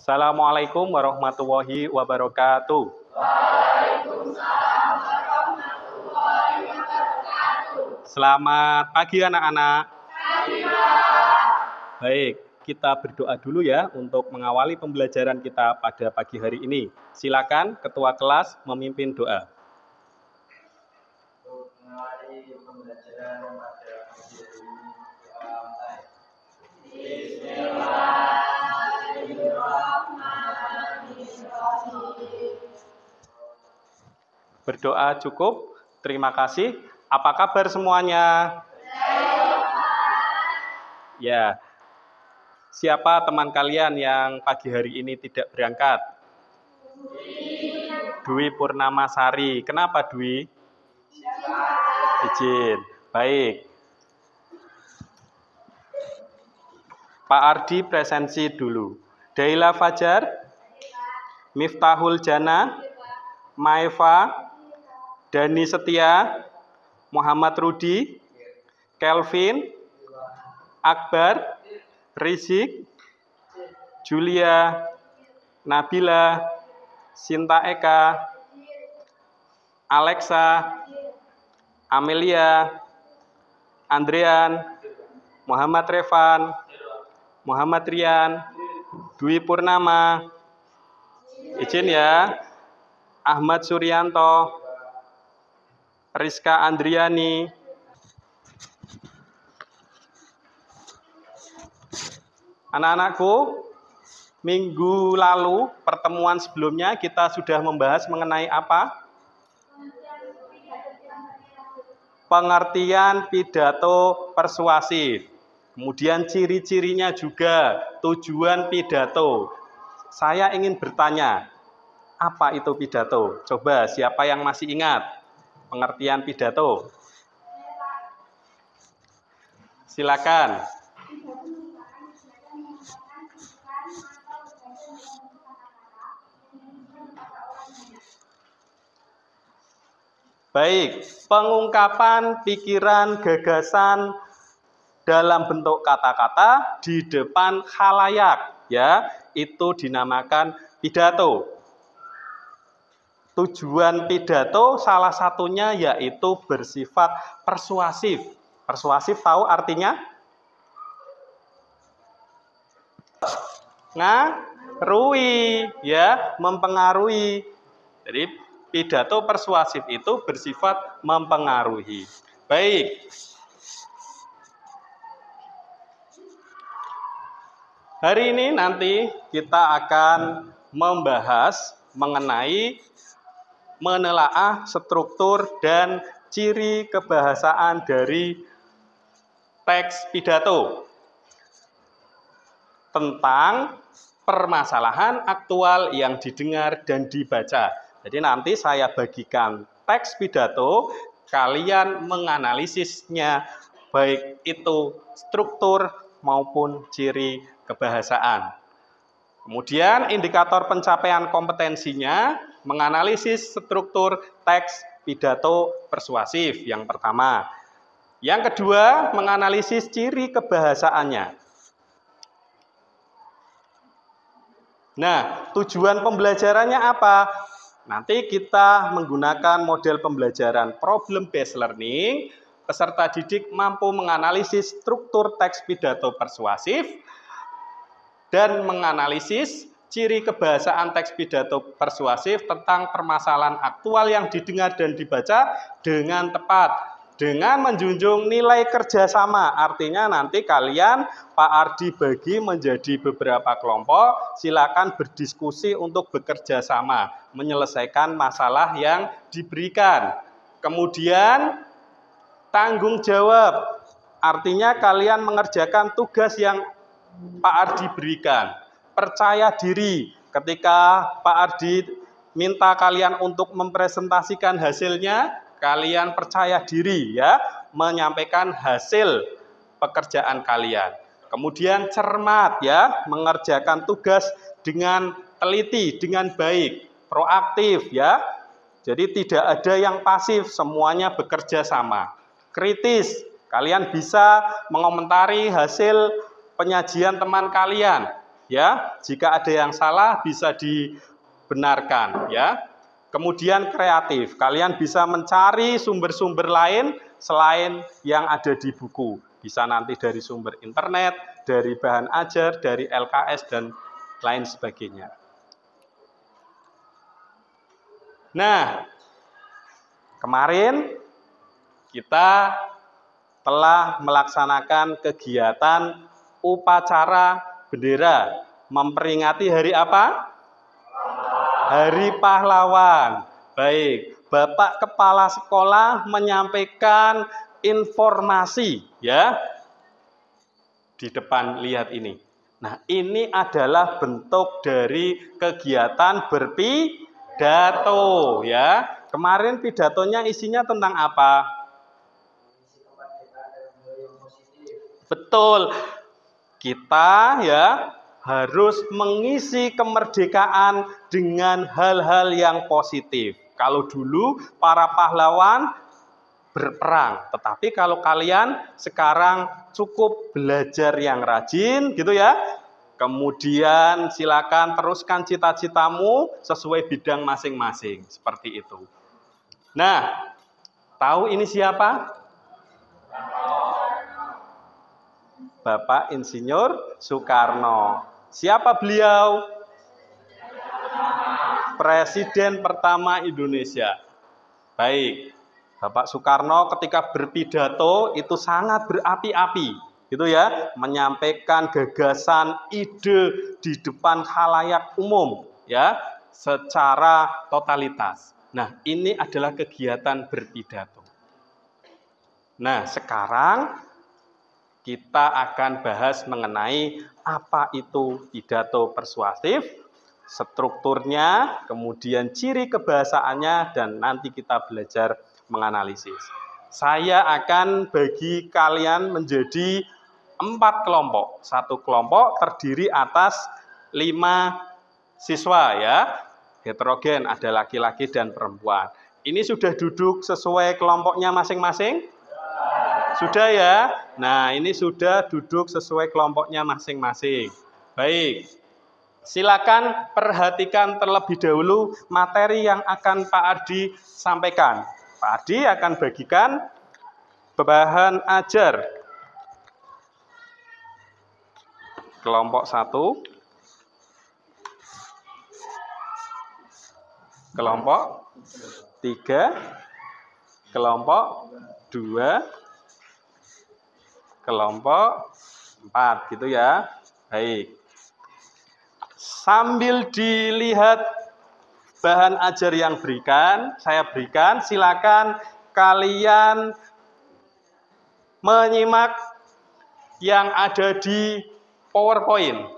Assalamualaikum warahmatullahi wabarakatuh. Waalaikumsalam warahmatullahi wabarakatuh. Selamat pagi anak-anak. Pagi, Pak. Baik, kita berdoa dulu ya untuk mengawali pembelajaran kita pada pagi hari ini. Silakan ketua kelas memimpin doa. Untuk mengawali pembelajaran pada pagi hari ini, doa mulai. Berdoa cukup. Terima kasih. Apa kabar semuanya? Ya. Siapa teman kalian yang pagi hari ini tidak berangkat? Dwi Purnamasari. Kenapa Dwi? Izin. Baik. Pak Ardi presensi dulu. Daila Fajar, Miftahul Jana, Maeva, Dani Setia, Muhammad Rudi, Kelvin, Akbar, Rizik, Julia, Nabila, Sinta Eka, Alexa, Amelia, Andrean, Muhammad Revan, Muhammad Rian, Dwi Purnama, izin ya, Ahmad Suryanto, Rizka Andriani, anak-anakku, minggu lalu pertemuan sebelumnya kita sudah membahas mengenai apa? Pengertian pidato persuasif. Kemudian ciri-cirinya juga, tujuan pidato. Saya ingin bertanya, apa itu pidato? Coba siapa yang masih ingat pengertian pidato? Silakan. Baik, pengungkapan pikiran, gagasan dalam bentuk kata-kata di depan khalayak, ya, itu dinamakan pidato. Tujuan pidato salah satunya yaitu bersifat persuasif. Persuasif tahu artinya? Ngaruhi, ya, mempengaruhi. Jadi pidato persuasif itu bersifat mempengaruhi. Baik. Hari ini nanti kita akan membahas mengenai menelaah struktur dan ciri kebahasaan dari teks pidato tentang permasalahan aktual yang didengar dan dibaca. Jadi nanti saya bagikan teks pidato, kalian menganalisisnya baik itu struktur maupun ciri kebahasaan. Kemudian indikator pencapaian kompetensinya menganalisis struktur teks pidato persuasif yang pertama. Yang kedua, menganalisis ciri kebahasaannya. Nah, tujuan pembelajarannya apa? Nanti kita menggunakan model pembelajaran problem based learning. Peserta didik mampu menganalisis struktur teks pidato persuasif dan menganalisis ciri kebahasaan teks pidato persuasif tentang permasalahan aktual yang didengar dan dibaca dengan tepat, dengan menjunjung nilai kerjasama. Artinya nanti kalian, Pak Ardi bagi menjadi beberapa kelompok, silakan berdiskusi untuk bekerja sama, menyelesaikan masalah yang diberikan. Kemudian tanggung jawab, artinya kalian mengerjakan tugas yang Pak Ardi berikan. Percaya diri, ketika Pak Ardi minta kalian untuk mempresentasikan hasilnya, kalian percaya diri ya, menyampaikan hasil pekerjaan kalian. Kemudian cermat ya, mengerjakan tugas dengan teliti, dengan baik, proaktif ya. Jadi tidak ada yang pasif, semuanya bekerja sama. Kritis, kalian bisa mengomentari hasil penyajian teman kalian. ya. Jika ada yang salah bisa dibenarkan, ya. Kemudian kreatif, kalian bisa mencari sumber-sumber lain selain yang ada di buku. Bisa nanti dari sumber internet, dari bahan ajar, dari LKS, dan lain sebagainya. Nah, kemarin kita telah melaksanakan kegiatan upacara bendera. Memperingati hari apa? Hari Pahlawan. Baik, Bapak Kepala Sekolah menyampaikan informasi, ya. Di depan lihat ini. Nah, ini adalah bentuk dari kegiatan berpidato, ya. Kemarin pidatonya isinya tentang apa? Betul. Kita ya harus mengisi kemerdekaan dengan hal-hal yang positif. Kalau dulu para pahlawan berperang, tetapi kalau kalian sekarang cukup belajar yang rajin gitu ya. Kemudian silakan teruskan cita-citamu sesuai bidang masing-masing, seperti itu. Nah, tahu ini siapa? Bapak Insinyur Soekarno. Siapa beliau? Presiden pertama Indonesia. Baik, Bapak Soekarno ketika berpidato itu sangat berapi-api, gitu ya, menyampaikan gagasan, ide di depan khalayak umum, ya, secara totalitas. Nah, ini adalah kegiatan berpidato. Nah, sekarang kita akan bahas mengenai apa itu pidato persuasif, strukturnya, kemudian ciri kebahasaannya, dan nanti kita belajar menganalisis. Saya akan bagi kalian menjadi 4 kelompok. Satu kelompok terdiri atas 5 siswa ya, heterogen, ada laki-laki dan perempuan. Ini sudah duduk sesuai kelompoknya masing-masing? Sudah ya? Nah, ini sudah duduk sesuai kelompoknya masing-masing. Baik. Silakan perhatikan terlebih dahulu materi yang akan Pak Ardi sampaikan. Pak Ardi akan bagikan bahan ajar. Kelompok 1. Kelompok 3, kelompok 2, kelompok 4, gitu ya. Baik. Sambil dilihat bahan ajar yang saya berikan, silakan kalian menyimak yang ada di PowerPoint.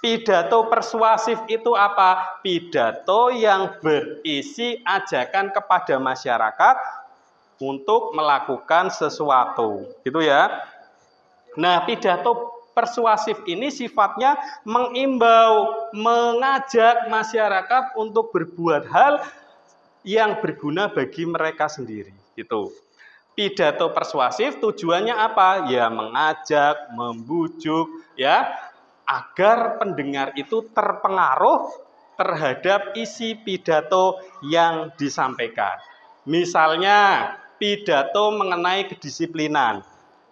Pidato persuasif itu apa? Pidato yang berisi ajakan kepada masyarakat untuk melakukan sesuatu, gitu ya. Nah, pidato persuasif ini sifatnya mengimbau, mengajak masyarakat untuk berbuat hal yang berguna bagi mereka sendiri, gitu. Pidato persuasif tujuannya apa? Ya, mengajak, membujuk, ya, agar pendengar itu terpengaruh terhadap isi pidato yang disampaikan. Misalnya, pidato mengenai kedisiplinan.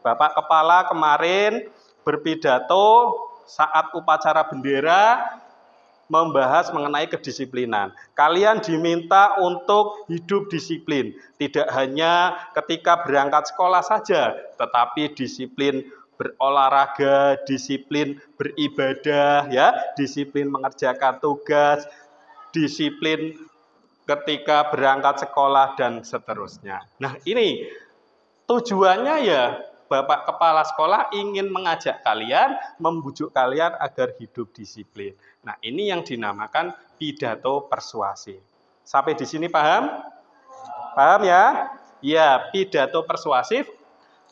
Bapak Kepala kemarin berpidato saat upacara bendera membahas mengenai kedisiplinan. Kalian diminta untuk hidup disiplin. Tidak hanya ketika berangkat sekolah saja, tetapi disiplin berolahraga, disiplin beribadah, ya, disiplin mengerjakan tugas, disiplin ketika berangkat sekolah, dan seterusnya. Nah, ini tujuannya ya, Bapak Kepala Sekolah ingin mengajak kalian, membujuk kalian agar hidup disiplin. Nah, ini yang dinamakan pidato persuasif. Sampai di sini paham? Paham ya? Ya, pidato persuasif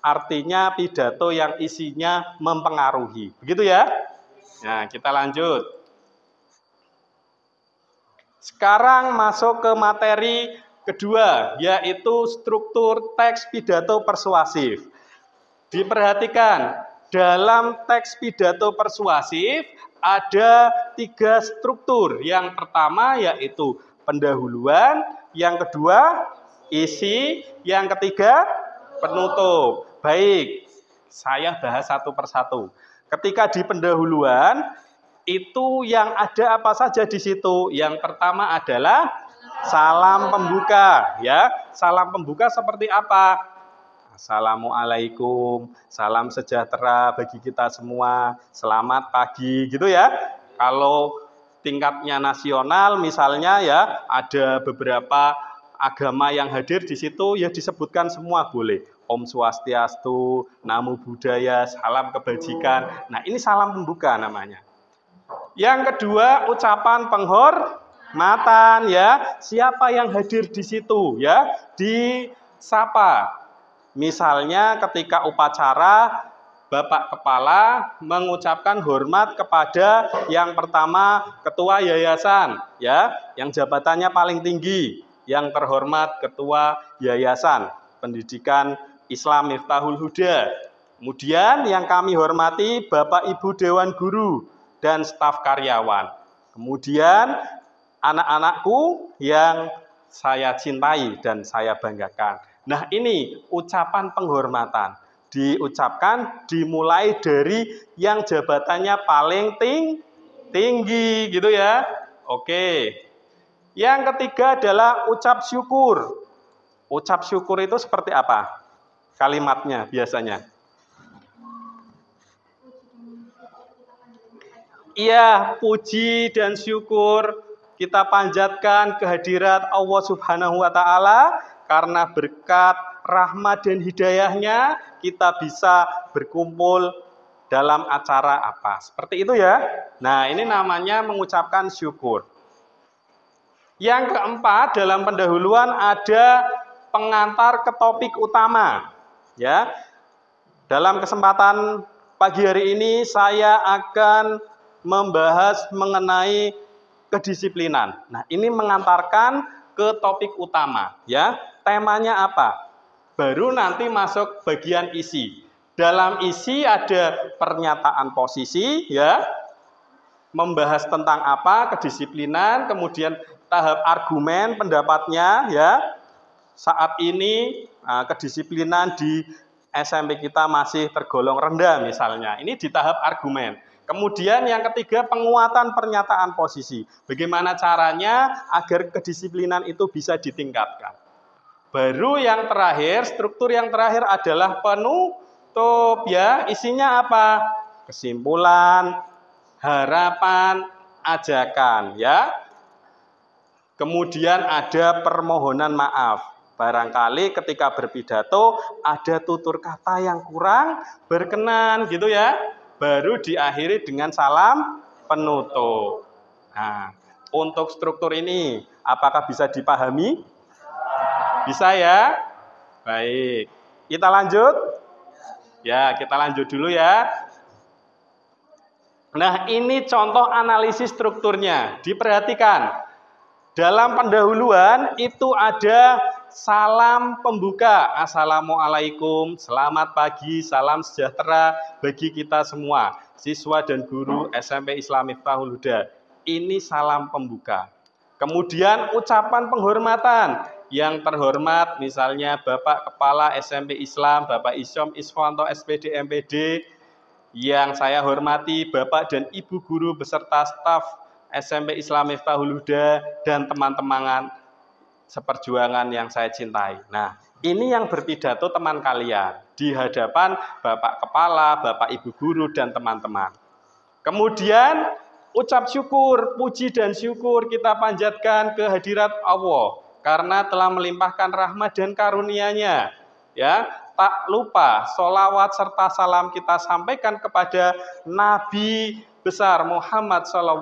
artinya pidato yang isinya mempengaruhi. Begitu ya? Nah, kita lanjut. Sekarang masuk ke materi kedua, yaitu struktur teks pidato persuasif. Diperhatikan, dalam teks pidato persuasif ada 3 struktur. Yang pertama yaitu pendahuluan, yang kedua isi, yang ketiga penutup. Baik, saya bahas satu persatu. Ketika di pendahuluan itu yang ada apa saja di situ? Yang pertama adalah salam pembuka, ya. Salam pembuka seperti apa? Assalamualaikum, salam sejahtera bagi kita semua, selamat pagi, gitu ya. Kalau tingkatnya nasional misalnya ya, ada beberapa agama yang hadir di situ, ya disebutkan semua boleh. Om Swastiastu, Namo Buddhaya, salam kebajikan. Nah, ini salam pembuka namanya. Yang kedua, ucapan penghormatan, ya. Siapa yang hadir di situ, ya, disapa. Misalnya ketika upacara, Bapak Kepala mengucapkan hormat kepada yang pertama ketua yayasan, ya, yang jabatannya paling tinggi, yang terhormat ketua yayasan pendidikan Islam Miftahul Huda. Kemudian yang kami hormati Bapak Ibu Dewan Guru dan staf karyawan. Kemudian anak-anakku yang saya cintai dan saya banggakan. Nah, ini ucapan penghormatan. Diucapkan dimulai dari yang jabatannya paling tinggi gitu ya. Oke. Yang ketiga adalah ucap syukur. Ucap syukur itu seperti apa? Kalimatnya biasanya. Iya, puji dan syukur kita panjatkan kehadirat Allah Subhanahu wa Ta'ala, karena berkat rahmat dan hidayahnya kita bisa berkumpul dalam acara apa. Seperti itu ya. Nah, ini namanya mengucapkan syukur. Yang keempat, dalam pendahuluan ada pengantar ke topik utama. Ya. Dalam kesempatan pagi hari ini saya akan membahas mengenai kedisiplinan. Nah, ini mengantarkan ke topik utama, ya. Temanya apa? Baru nanti masuk bagian isi. Dalam isi ada pernyataan posisi, ya. Membahas tentang apa? Kedisiplinan, kemudian tahap argumen pendapatnya, ya. Saat ini kedisiplinan di SMP kita masih tergolong rendah misalnya. Ini di tahap argumen. Kemudian yang ketiga, penguatan pernyataan posisi. Bagaimana caranya agar kedisiplinan itu bisa ditingkatkan. Baru yang terakhir, struktur yang terakhir adalah penutup, ya. Isinya apa? Kesimpulan, harapan, ajakan, ya. Kemudian ada permohonan maaf. Barangkali ketika berpidato ada tutur kata yang kurang berkenan gitu ya. Baru diakhiri dengan salam penutup. Nah, untuk struktur ini apakah bisa dipahami? Bisa ya? Baik. Kita lanjut? Ya, kita lanjut dulu ya. Nah, ini contoh analisis strukturnya. Diperhatikan. Dalam pendahuluan itu ada salam pembuka. Assalamualaikum, selamat pagi, salam sejahtera bagi kita semua. Siswa dan guru SMP Islam Miftahul Huda. Ini salam pembuka. Kemudian ucapan penghormatan. Yang terhormat misalnya Bapak Kepala SMP Islam, Bapak Isyom Iswanto SPD MPD. Yang saya hormati Bapak dan Ibu guru beserta staf SMP Islam Miftahul Huda dan teman-teman seperjuangan yang saya cintai. Nah, ini yang berpidato teman kalian di hadapan Bapak Kepala, Bapak Ibu guru dan teman-teman. Kemudian ucap syukur, puji dan syukur kita panjatkan ke hadirat Allah karena telah melimpahkan rahmat dan karunia-Nya. Ya, tak lupa sholawat serta salam kita sampaikan kepada Nabi besar Muhammad SAW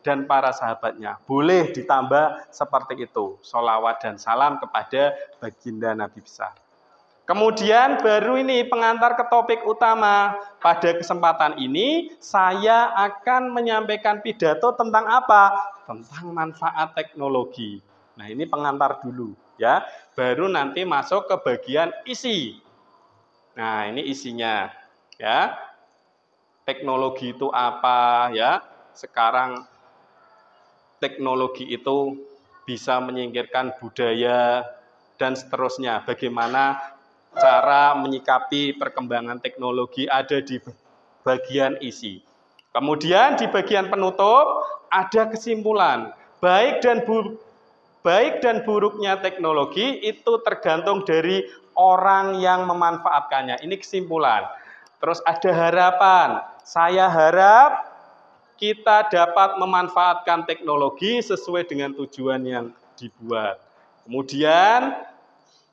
dan para sahabatnya. Boleh ditambah seperti itu, sholawat dan salam kepada baginda Nabi besar. Kemudian baru ini pengantar ke topik utama. Pada kesempatan ini saya akan menyampaikan pidato tentang apa? Tentang manfaat teknologi. Nah, ini pengantar dulu ya. Baru nanti masuk ke bagian isi. Nah, ini isinya ya. Teknologi itu apa ya? Sekarang teknologi itu bisa menyingkirkan budaya dan seterusnya. Bagaimana cara menyikapi perkembangan teknologi ada di bagian isi. Kemudian di bagian penutup ada kesimpulan. Baik dan buruknya teknologi itu tergantung dari orang yang memanfaatkannya. Ini kesimpulan. Terus ada harapan. Saya harap kita dapat memanfaatkan teknologi sesuai dengan tujuan yang dibuat. Kemudian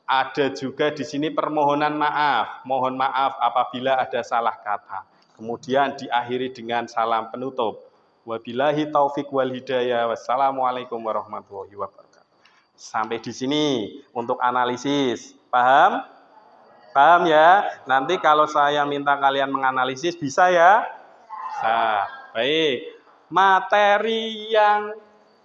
ada juga di sini permohonan maaf. Mohon maaf apabila ada salah kata. Kemudian diakhiri dengan salam penutup. Wabillahi taufik wal hidayah. Wassalamualaikum warahmatullahi wabarakatuh. Sampai di sini untuk analisis. Paham? Paham ya? Nanti kalau saya minta kalian menganalisis bisa ya? Bisa. Baik. Materi yang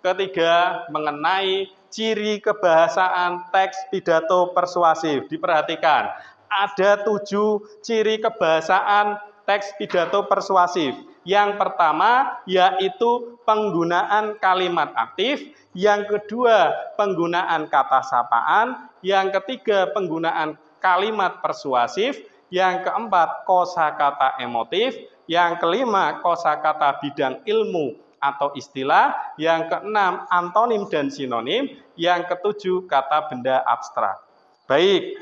ketiga mengenai ciri kebahasaan teks pidato persuasif. Diperhatikan, ada 7 ciri kebahasaan teks pidato persuasif. Yang pertama yaitu penggunaan kalimat aktif, yang kedua penggunaan kata sapaan, yang ketiga penggunaan kalimat persuasif, yang keempat kosakata emotif, yang kelima kosakata bidang ilmu atau istilah, yang keenam antonim dan sinonim, yang ketujuh kata benda abstrak. Baik,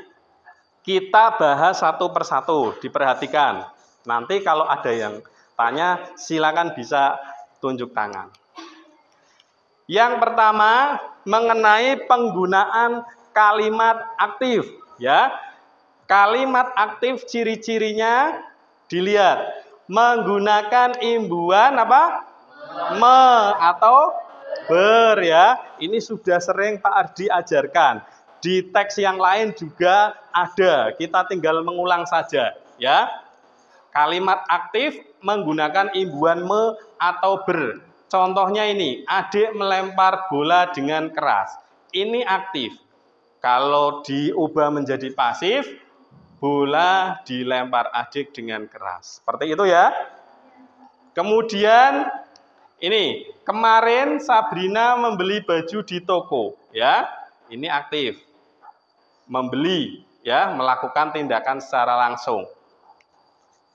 kita bahas satu persatu, diperhatikan. Nanti kalau ada yang tanya, silakan bisa tunjuk tangan. Yang pertama mengenai penggunaan kalimat aktif, ya. Kalimat aktif ciri-cirinya dilihat, menggunakan imbuhan apa? Me atau ber ya. Ini sudah sering Pak Ardi ajarkan. Di teks yang lain juga ada. Kita tinggal mengulang saja ya. Kalimat aktif menggunakan imbuhan me atau ber. Contohnya ini, adik melempar bola dengan keras. Ini aktif. Kalau diubah menjadi pasif, bola dilempar adik dengan keras. Seperti itu ya. Kemudian ini, kemarin Sabrina membeli baju di toko, ya. Ini aktif. Membeli, ya, melakukan tindakan secara langsung.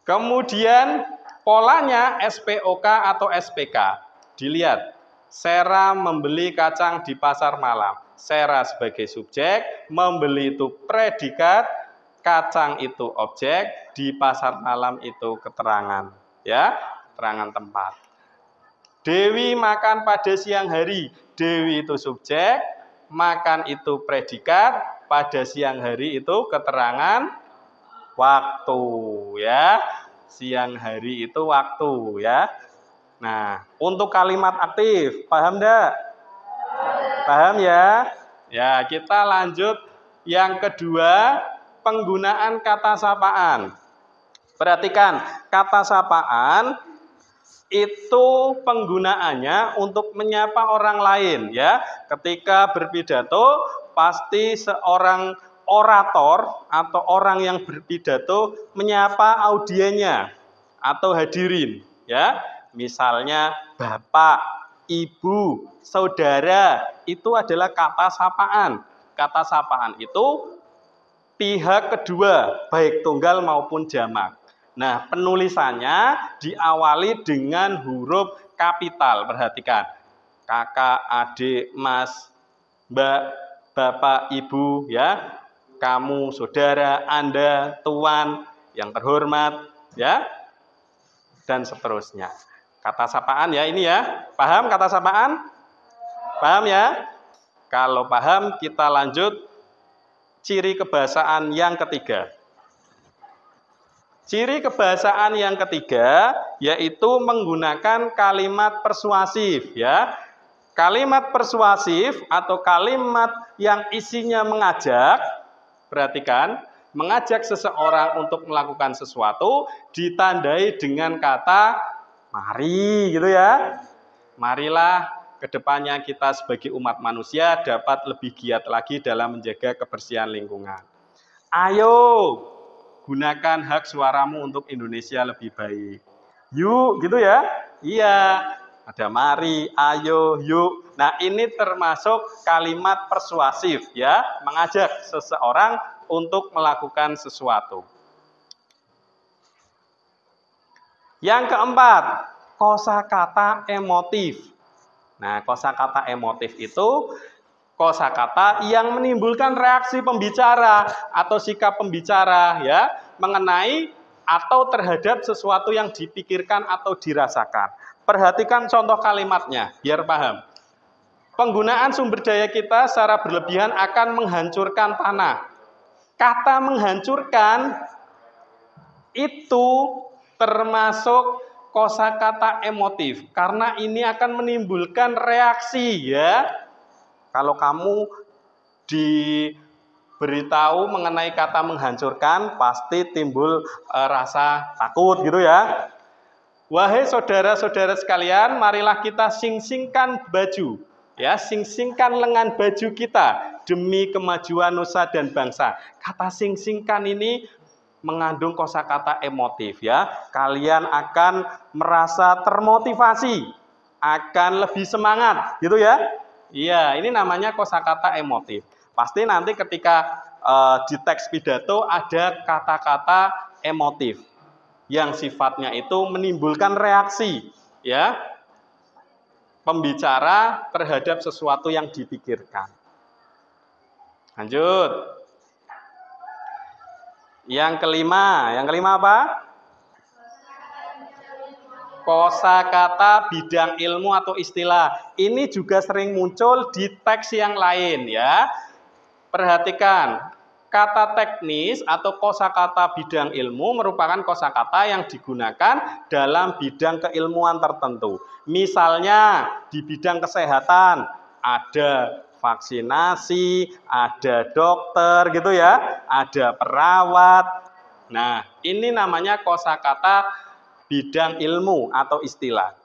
Kemudian polanya SPOK atau SPK. Dilihat, Sera membeli kacang di pasar malam. Sera sebagai subjek, membeli itu predikat, kacang itu objek, di pasar malam itu keterangan, ya, keterangan tempat. Dewi makan pada siang hari. Dewi itu subjek, makan itu predikat, pada siang hari itu keterangan waktu, ya. Siang hari itu waktu, ya. Nah, untuk kalimat aktif, paham enggak? Paham ya? Ya, kita lanjut yang kedua, penggunaan kata sapaan. Perhatikan, kata sapaan itu penggunaannya untuk menyapa orang lain ya. Ketika berpidato pasti seorang orator atau orang yang berpidato menyapa audiennya atau hadirin ya. Misalnya bapak, ibu, saudara, itu adalah kata sapaan. Kata sapaan itu pihak kedua, baik tunggal maupun jamak. Nah, penulisannya diawali dengan huruf kapital. Perhatikan. Kakak, adik, mas, mbak, bapak, ibu, ya. Kamu, saudara, Anda, tuan, yang terhormat, ya. Dan seterusnya. Kata sapaan ya ini ya. Paham kata sapaan? Paham ya? Kalau paham, kita lanjut ciri kebahasaan yang ketiga. Ciri kebahasaan yang ketiga yaitu menggunakan kalimat persuasif ya. Kalimat persuasif atau kalimat yang isinya mengajak, perhatikan, mengajak seseorang untuk melakukan sesuatu ditandai dengan kata mari gitu ya. Marilah kedepannya kita sebagai umat manusia dapat lebih giat lagi dalam menjaga kebersihan lingkungan. Ayo, gunakan hak suaramu untuk Indonesia lebih baik. Yuk, gitu ya? Iya. Ada mari, ayo, yuk. Nah, ini termasuk kalimat persuasif ya, mengajak seseorang untuk melakukan sesuatu. Yang keempat, kosakata emotif. Nah, kosakata emotif itu kosakata yang menimbulkan reaksi pembicara atau sikap pembicara ya, mengenai atau terhadap sesuatu yang dipikirkan atau dirasakan. Perhatikan contoh kalimatnya, biar paham. Penggunaan sumber daya kita secara berlebihan akan menghancurkan tanah. Kata menghancurkan itu termasuk kosakata emotif, karena ini akan menimbulkan reaksi ya. Kalau kamu diberitahu mengenai kata menghancurkan, pasti timbul rasa takut gitu ya. Wahai saudara-saudara sekalian, marilah kita sing-singkan baju, ya, sing-singkan lengan baju kita demi kemajuan nusa dan bangsa. Kata sing-singkan ini mengandung kosakata emotif ya. Kalian akan merasa termotivasi, akan lebih semangat, gitu ya. Iya, ini namanya kosakata emotif. Pasti nanti ketika di teks pidato ada kata-kata emotif yang sifatnya itu menimbulkan reaksi ya pembicara terhadap sesuatu yang dipikirkan. Lanjut. Yang kelima apa? Kosakata bidang ilmu atau istilah. Ini juga sering muncul di teks yang lain ya. Perhatikan. Kata teknis atau kosakata bidang ilmu merupakan kosakata yang digunakan dalam bidang keilmuan tertentu. Misalnya di bidang kesehatan ada vaksinasi, ada dokter gitu ya, ada perawat. Nah, ini namanya kosakata bidang ilmu atau istilah.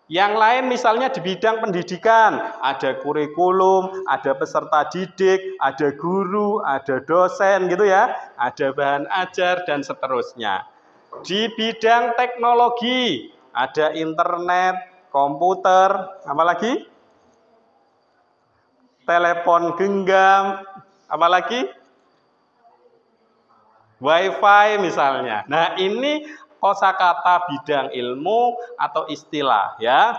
Yang lain misalnya di bidang pendidikan, ada kurikulum, ada peserta didik, ada guru, ada dosen gitu ya, ada bahan ajar dan seterusnya. Di bidang teknologi, ada internet, komputer, apa lagi? Telepon genggam, apa lagi? Wifi misalnya. Nah, ini kosakata bidang ilmu atau istilah ya.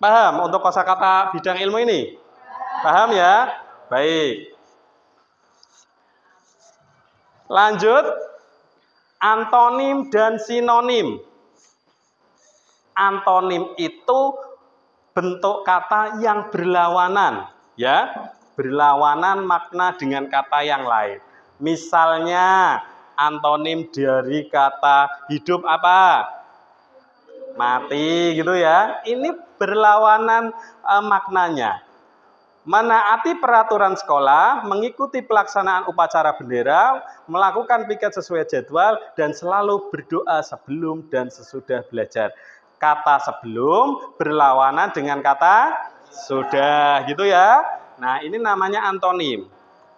Paham untuk kosakata bidang ilmu ini? Paham ya? Baik. Lanjut. Antonim dan sinonim. Antonim itu bentuk kata yang berlawanan ya. Berlawanan makna dengan kata yang lain. Misalnya antonim dari kata hidup apa? Mati gitu ya. Ini berlawanan maknanya. Menaati peraturan sekolah, mengikuti pelaksanaan upacara bendera, melakukan piket sesuai jadwal, dan selalu berdoa sebelum dan sesudah belajar. Kata sebelum berlawanan dengan kata sudah gitu ya. Nah, ini namanya antonim.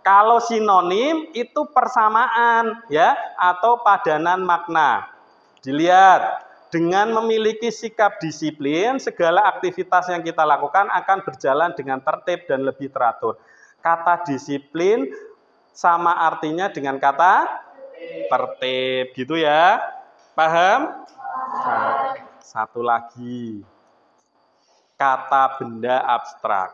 Kalau sinonim itu persamaan ya atau padanan makna. Dilihat, dengan memiliki sikap disiplin, segala aktivitas yang kita lakukan akan berjalan dengan tertib dan lebih teratur. Kata disiplin sama artinya dengan kata tertib gitu ya. Paham? Nah, satu lagi. Kata benda abstrak.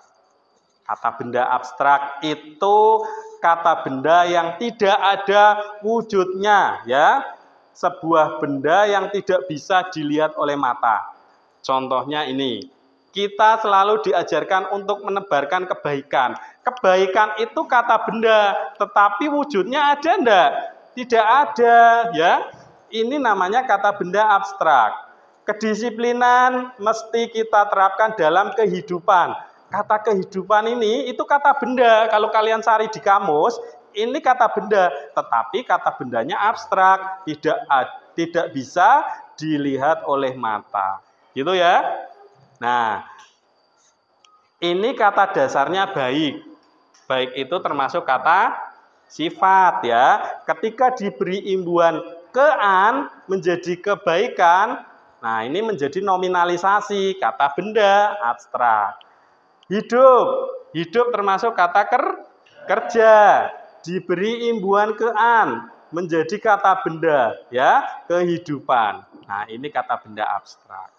Kata benda abstrak itu kata benda yang tidak ada wujudnya ya. Sebuah benda yang tidak bisa dilihat oleh mata. Contohnya ini. Kita selalu diajarkan untuk menebarkan kebaikan. Kebaikan itu kata benda, tetapi wujudnya ada enggak? Tidak ada ya. Ini namanya kata benda abstrak. Kedisiplinan mesti kita terapkan dalam kehidupan. Kata kehidupan ini itu kata benda. Kalau kalian cari di kamus, ini kata benda, tetapi kata bendanya abstrak, tidak bisa dilihat oleh mata. Gitu ya. Nah, ini kata dasarnya baik. Baik itu termasuk kata sifat ya. Ketika diberi imbuhan ke-an menjadi kebaikan, nah ini menjadi nominalisasi, kata benda abstrak. Hidup termasuk kata kerja, diberi imbuhan ke-an menjadi kata benda ya, kehidupan. Nah, ini kata benda abstrak.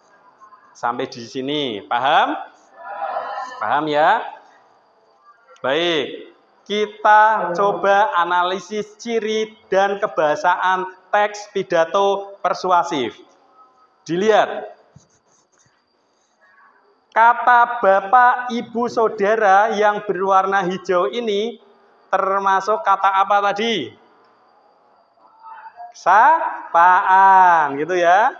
Sampai di sini, paham? Paham ya? Baik, kita coba analisis ciri dan kebahasaan teks pidato persuasif. Dilihat. Kata bapak, ibu, saudara yang berwarna hijau ini termasuk kata apa tadi? Sapaan, gitu ya.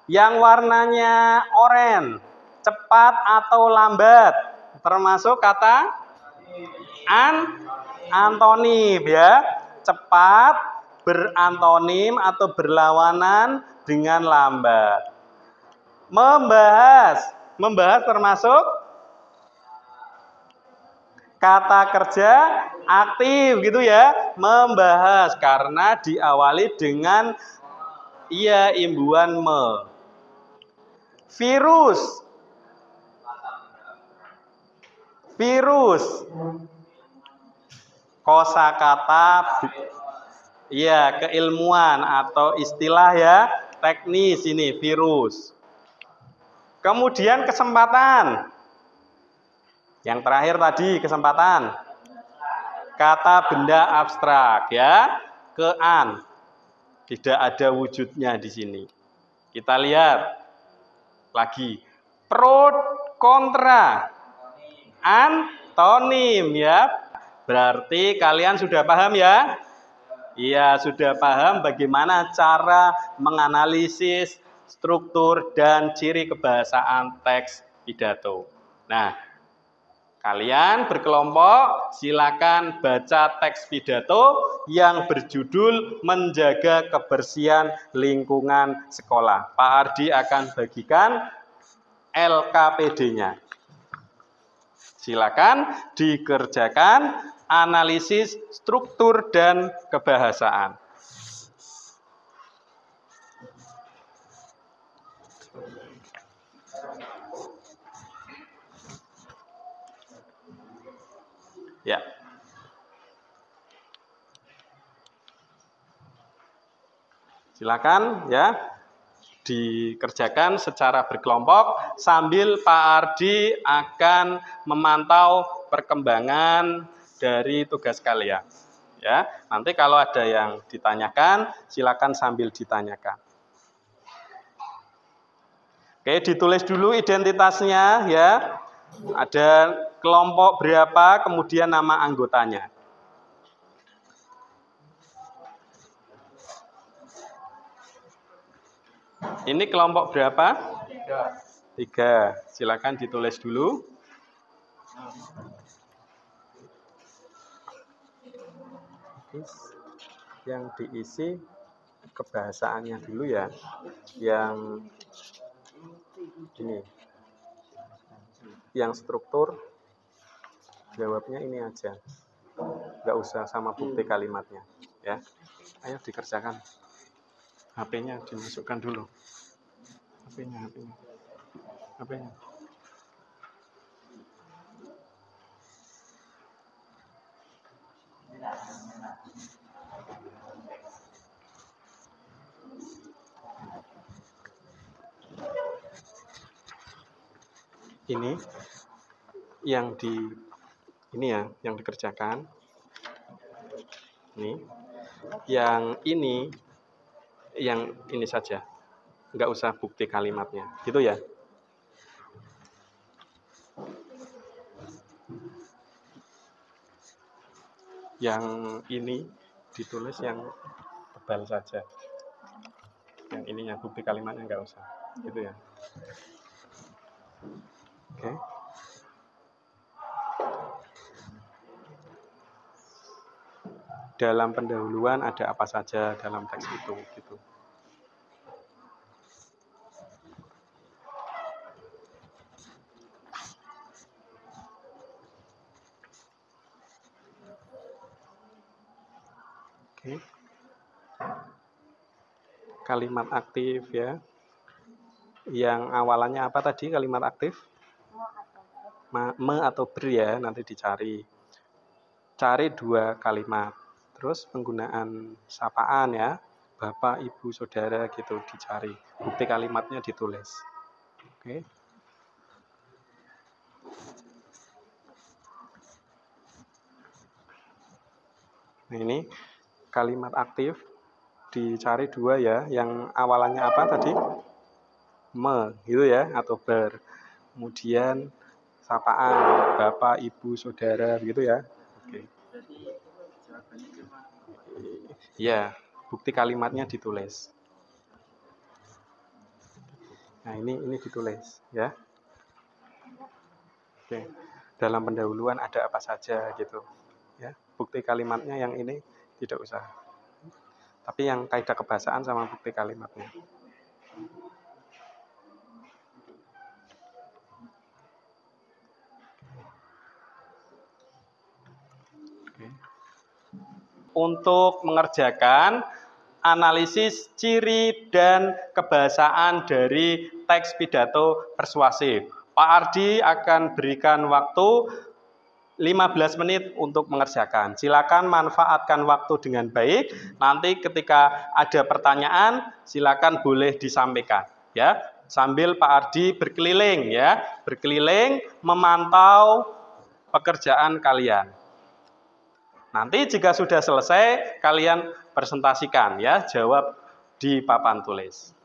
Yang warnanya oranye, cepat atau lambat, termasuk kata antonim ya. Cepat berantonim atau berlawanan dengan lambat. Membahas termasuk kata kerja aktif gitu ya. Membahas karena diawali dengan imbuhan me. Virus kosakata keilmuan atau istilah ya, teknis ini virus. Kemudian kesempatan. Yang terakhir tadi kesempatan. Kata benda abstrak ya, ke-an. Tidak ada wujudnya di sini. Kita lihat lagi. Pro kontra. Antonim ya. Berarti kalian sudah paham ya? Iya, sudah paham bagaimana cara menganalisis struktur dan ciri kebahasaan teks pidato. Nah, kalian berkelompok silakan baca teks pidato yang berjudul Menjaga Kebersihan Lingkungan Sekolah. Pak Ardi akan bagikan LKPD-nya. Silakan dikerjakan analisis struktur dan kebahasaan. Ya. Silakan ya dikerjakan secara berkelompok sambil Pak Ardi akan memantau perkembangan dari tugas kalian. Ya, nanti kalau ada yang ditanyakan, silakan sambil ditanyakan. Oke, ditulis dulu identitasnya ya. Ada kelompok berapa, kemudian nama anggotanya. Ini kelompok berapa? 3. Silakan ditulis dulu. Yang diisi kebahasaannya dulu ya. Yang ini. Yang struktur jawabnya ini aja. Nggak usah sama bukti kalimatnya ya. Ayo dikerjakan. HP-nya dimasukkan dulu. HP-nya. Ini yang dikerjakan. Yang ini saja. Nggak usah bukti kalimatnya. Gitu ya. Yang ini ditulis yang tebal saja. Yang ini yang bukti kalimatnya nggak usah. Gitu ya. Oke. Dalam pendahuluan ada apa saja dalam teks itu gitu. Oke. Kalimat aktif ya. Yang awalannya apa tadi kalimat aktif? Me atau ber ya, nanti dicari. Cari 2 kalimat. Terus penggunaan sapaan ya. Bapak, Ibu, Saudara gitu dicari. Bukti kalimatnya ditulis. Oke. Nah, ini kalimat aktif dicari 2 ya. Yang awalannya apa tadi? Me gitu ya atau ber. Kemudian sapaan Bapak, Ibu, Saudara begitu ya. Oke. Ya, bukti kalimatnya ditulis. Nah, ini ditulis ya. Oke. Dalam pendahuluan ada apa saja gitu. Ya, bukti kalimatnya yang ini tidak usah. Tapi yang kaidah kebahasaan sama bukti kalimatnya. Oke. Untuk mengerjakan analisis ciri dan kebahasaan dari teks pidato persuasif. Pak Ardi akan berikan waktu 15 menit untuk mengerjakan. Silakan manfaatkan waktu dengan baik. Nanti ketika ada pertanyaan, silakan boleh disampaikan ya. Sambil Pak Ardi berkeliling ya, berkeliling memantau pekerjaan kalian. Nanti jika sudah selesai, kalian presentasikan ya, jawab di papan tulis.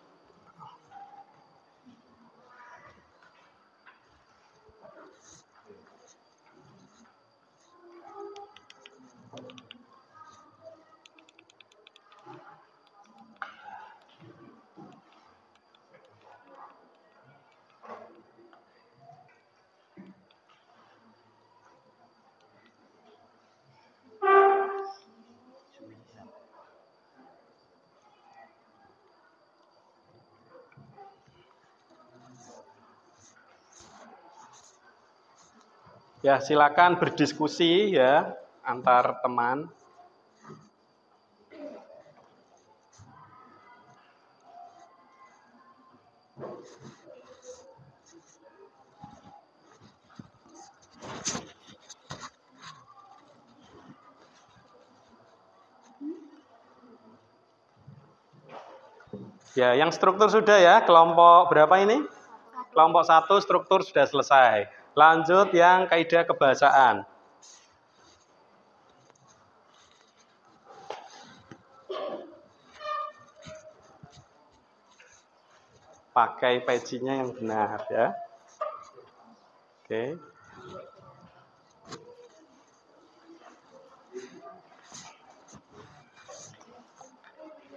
Ya, silakan berdiskusi ya antar teman. Ya, yang struktur sudah ya, kelompok berapa ini? Kelompok 1 struktur sudah selesai. Lanjut yang kaidah kebahasaan. Pakai pecinya yang benar ya. Oke.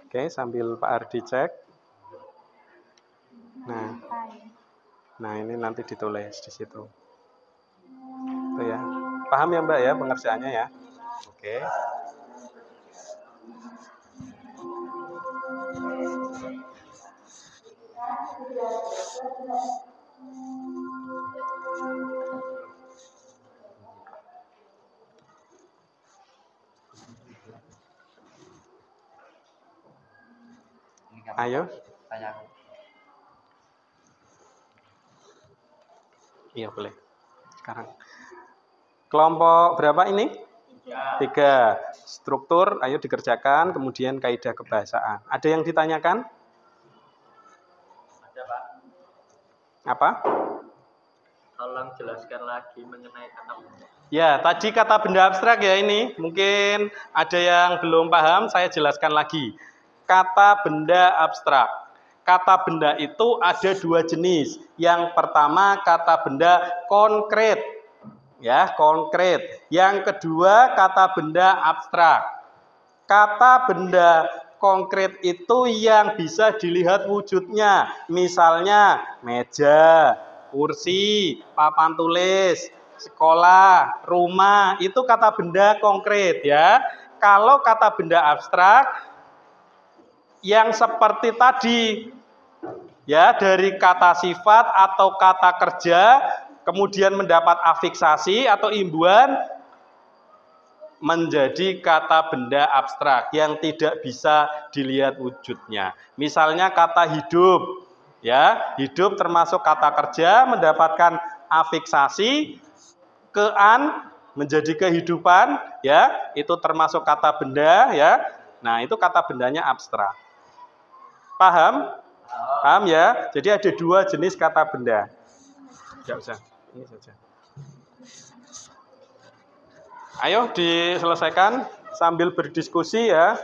Oke, sambil Pak Ardi cek. Nah, ini nanti ditulis di situ. Itu ya. Paham ya Mbak ya pengerjaannya ya? Oke. Ayo. Tanya aku. Iya boleh. Sekarang. Kelompok berapa ini? 3. Struktur, ayo dikerjakan. Kemudian kaidah kebahasaan. Ada yang ditanyakan? Ada Pak. Apa? Tolong jelaskan lagi mengenai kata benda. Ya, tadi kata benda abstrak ya ini. Mungkin ada yang belum paham, saya jelaskan lagi. Kata benda abstrak. Kata benda itu ada 2 jenis. Yang pertama kata benda konkret. Ya, konkret. Yang kedua kata benda abstrak. Kata benda konkret itu yang bisa dilihat wujudnya. Misalnya meja, kursi, papan tulis, sekolah, rumah, itu kata benda konkret ya. Kalau kata benda abstrak yang seperti tadi ya, dari kata sifat atau kata kerja kemudian mendapat afiksasi atau imbuhan, menjadi kata benda abstrak yang tidak bisa dilihat wujudnya. Misalnya kata hidup, ya, hidup termasuk kata kerja mendapatkan afiksasi ke-an menjadi kehidupan, ya, itu termasuk kata benda, ya. Nah, itu kata bendanya abstrak. Paham? Paham ya? Jadi ada dua jenis kata benda. Tidak usah, ini saja. Ayo diselesaikan sambil berdiskusi ya.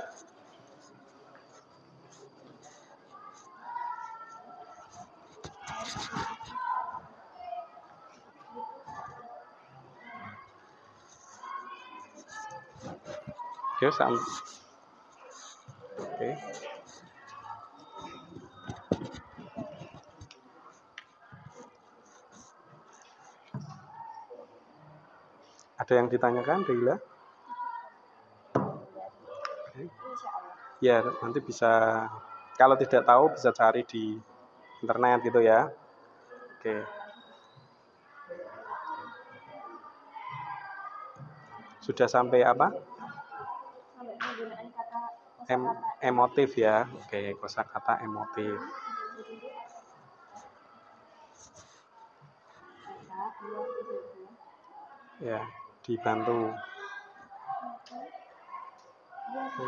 Oke. Ada yang ditanyakan, Deila? Ya, nanti bisa, kalau tidak tahu bisa cari di internet gitu ya. Oke. Sudah sampai apa? Emotif ya. Oke, kosakata emotif. Ya, dibantu. Oke.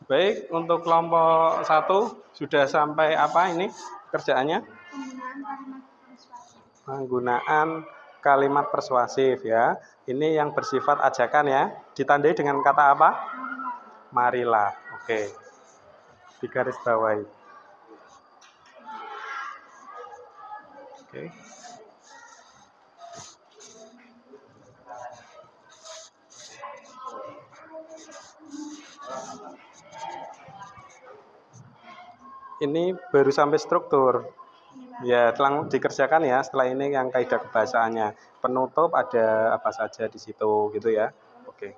Baik, untuk kelompok 1 sudah sampai apa ini kerjaannya? Penggunaan kalimat persuasif ya. Ini yang bersifat ajakan ya. Ditandai dengan kata apa? Marilah. Oke. Digaris bawahi. Oke. Ini baru sampai struktur. Ya, telah dikerjakan ya. Setelah ini yang kaidah kebahasaannya. Penutup ada apa saja di situ gitu ya. Oke.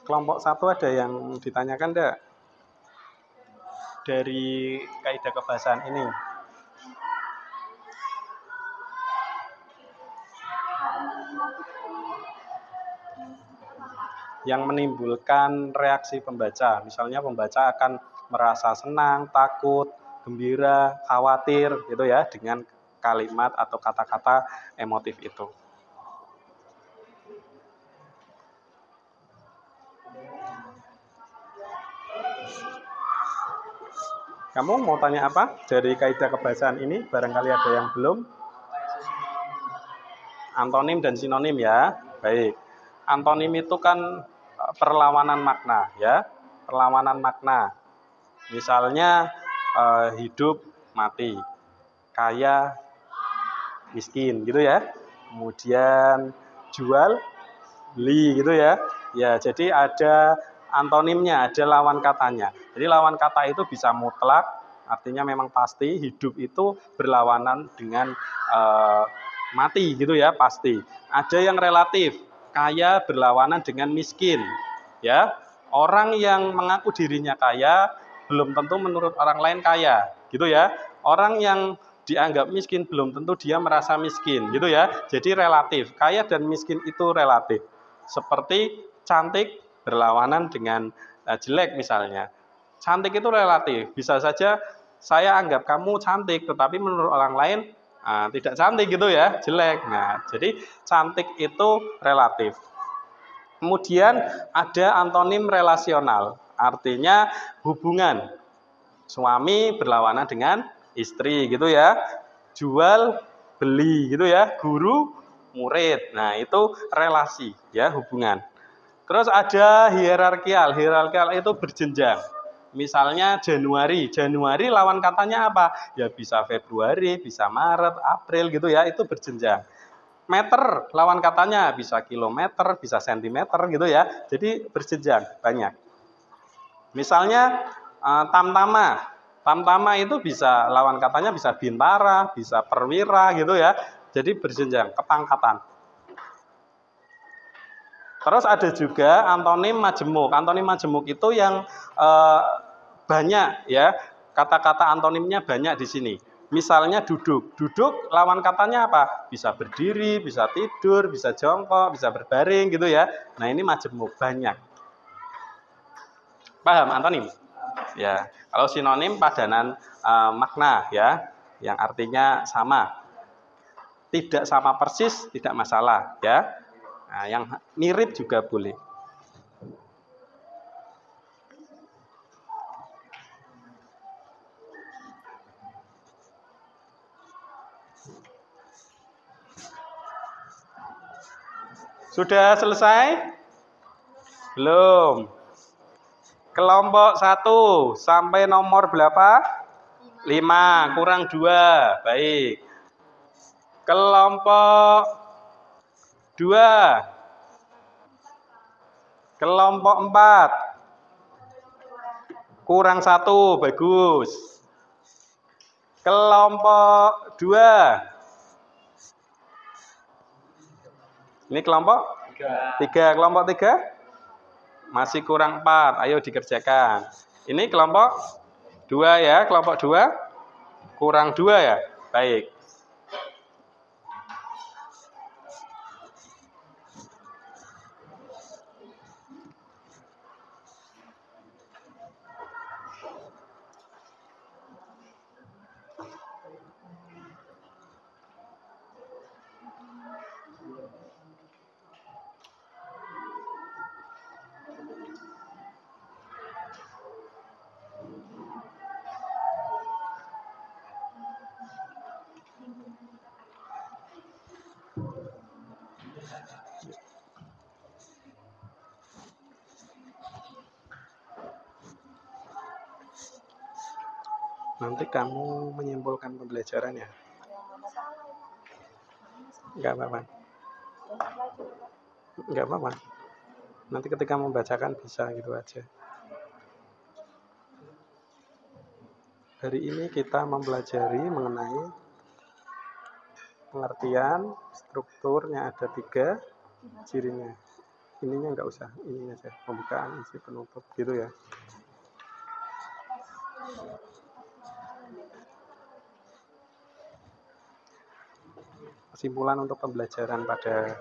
Kelompok 1 ada yang ditanyakan enggak? Dari kaidah kebahasaan ini. Yang menimbulkan reaksi pembaca. Misalnya pembaca akan merasa senang, takut, gembira, khawatir gitu ya dengan kalimat atau kata-kata emotif itu. Kamu mau tanya apa dari kaidah kebahasaan ini? Barangkali ada yang belum. Antonim dan sinonim ya. Baik. Antonim itu kan perlawanan makna ya. Perlawanan makna. Misalnya hidup mati, kaya miskin gitu ya. Kemudian jual beli gitu ya. Ya, jadi ada antonimnya, ada lawan katanya. Jadi lawan kata itu bisa mutlak, artinya memang pasti. Hidup itu berlawanan dengan mati gitu ya, pasti. Ada yang relatif, kaya berlawanan dengan miskin. Ya, orang yang mengaku dirinya kaya belum tentu menurut orang lain kaya, gitu ya. Orang yang dianggap miskin belum tentu dia merasa miskin, gitu ya. Jadi relatif, kaya dan miskin itu relatif. Seperti cantik berlawanan dengan jelek misalnya. Cantik itu relatif, bisa saja saya anggap kamu cantik, tetapi menurut orang lain tidak cantik gitu ya, jelek. Nah, jadi cantik itu relatif. Kemudian ada antonim relasional, artinya hubungan suami berlawanan dengan istri gitu ya, jual beli gitu ya, guru murid. Nah, itu relasi ya, hubungan. Terus ada hierarkial. Hierarkial itu berjenjang. Misalnya Januari. Januari lawan katanya apa? Ya bisa Februari, bisa Maret, April gitu ya, itu berjenjang. Meter lawan katanya bisa kilometer, bisa sentimeter gitu ya. Jadi berjenjang banyak. Misalnya tamtama. Tamtama itu bisa lawan katanya bisa bintara, bisa perwira gitu ya. Jadi berjenjang, kepangkatan. Terus ada juga antonim majemuk. Antonim majemuk itu yang banyak ya. Kata-kata antonimnya banyak di sini. Misalnya duduk. Duduk lawan katanya apa? Bisa berdiri, bisa tidur, bisa jongkok, bisa berbaring gitu ya. Nah, ini majemuk banyak. Paham antonim? Ya. Kalau sinonim padanan makna ya, yang artinya sama. Tidak sama persis tidak masalah ya. Nah, yang mirip juga boleh. Sudah selesai? Belum. Kelompok 1 sampai nomor berapa? 5 kurang 2. Baik. Kelompok 2. Kelompok 4. Kurang 1. Bagus. Kelompok 2. Ini kelompok 3. Kelompok 3 masih kurang 4. Ayo dikerjakan. Ini kelompok 2 ya. Kelompok 2 kurang 2 ya. Baik. Nanti kamu menyimpulkan pembelajarannya. Enggak apa-apa. Enggak apa-apa. Nanti ketika membacakan bisa gitu aja. Hari ini kita mempelajari mengenai pengertian, strukturnya ada 3, cirinya. Ininya enggak usah, ini aja. Pembukaan, isi, penutup gitu ya. Kesimpulan untuk pembelajaran pada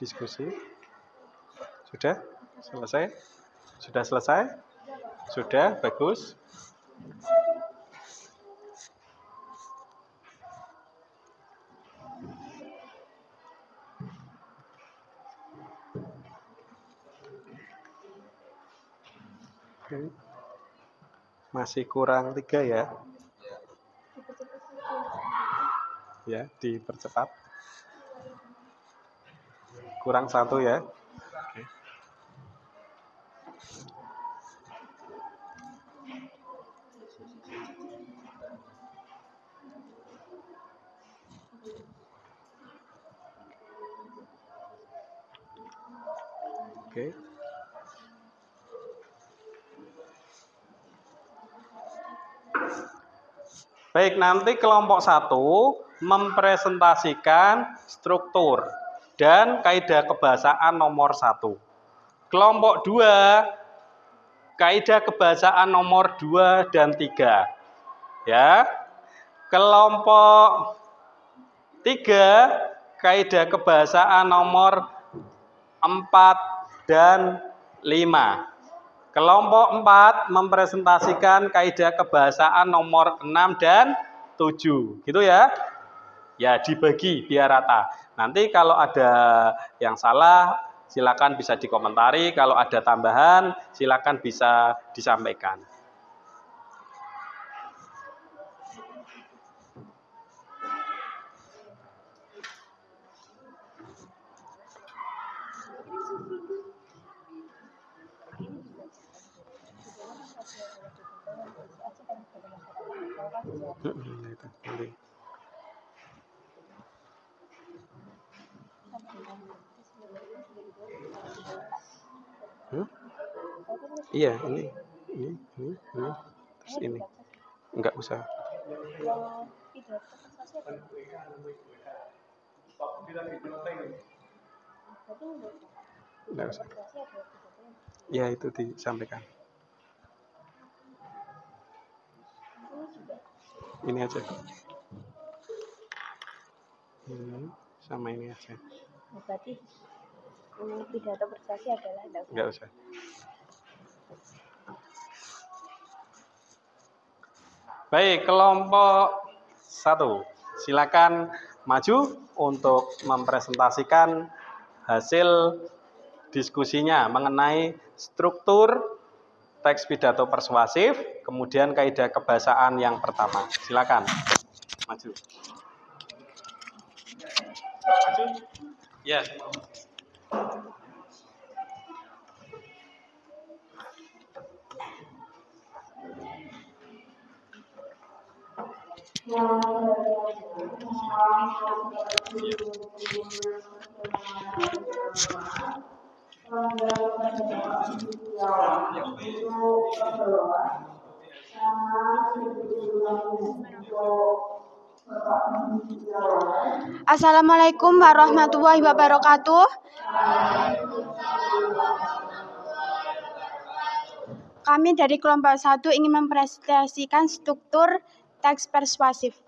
diskusi. Sudah selesai? Sudah selesai? Sudah, bagus. Oke. Masih kurang 3 ya? Ya, dipercepat. Kurang 1 ya? Oke. Oke. Baik, nanti kelompok 1 mempresentasikan struktur dan kaidah kebahasaan nomor 1. Kelompok 2 kaidah kebahasaan nomor 2 dan 3. Ya. Kelompok 3 kaidah kebahasaan nomor 4 dan 5. Kelompok 4 mempresentasikan kaidah kebahasaan nomor 6 dan 7. Gitu ya. Ya, dibagi biar rata. Nanti kalau ada yang salah, silakan bisa dikomentari. Kalau ada tambahan, silakan bisa disampaikan. Iya, ini, terus ini, enggak usah. Enggak usah. Ya, itu disampaikan. Ini aja. Sama ini aja. Berarti pidato persuasi adalah enggak usah. Baik, kelompok 1. Silakan maju untuk mempresentasikan hasil diskusinya mengenai struktur teks pidato persuasif, kemudian kaidah kebahasaan yang pertama. Silakan maju. Maju. Ya. Assalamualaikum warahmatullahi wabarakatuh. Kami dari kelompok 1 ingin mempresentasikan struktur teks persuasif.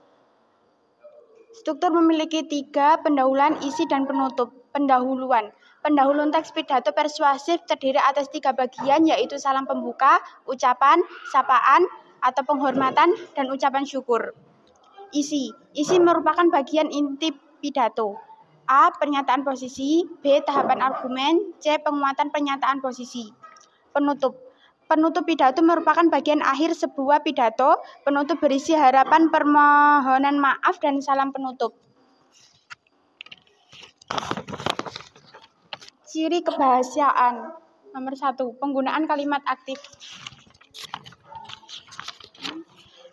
Struktur memiliki 3 pendahuluan, isi, dan penutup. Pendahuluan. Pendahuluan teks pidato persuasif terdiri atas 3 bagian, yaitu salam pembuka, ucapan, sapaan, atau penghormatan, dan ucapan syukur. Isi. Isi merupakan bagian inti pidato. A. Pernyataan posisi. B. Tahapan argumen. C. Penguatan pernyataan posisi. Penutup. Penutup pidato merupakan bagian akhir sebuah pidato. Penutup berisi harapan, permohonan maaf, dan salam penutup. Ciri kebahasaan. Nomor 1. Penggunaan kalimat aktif.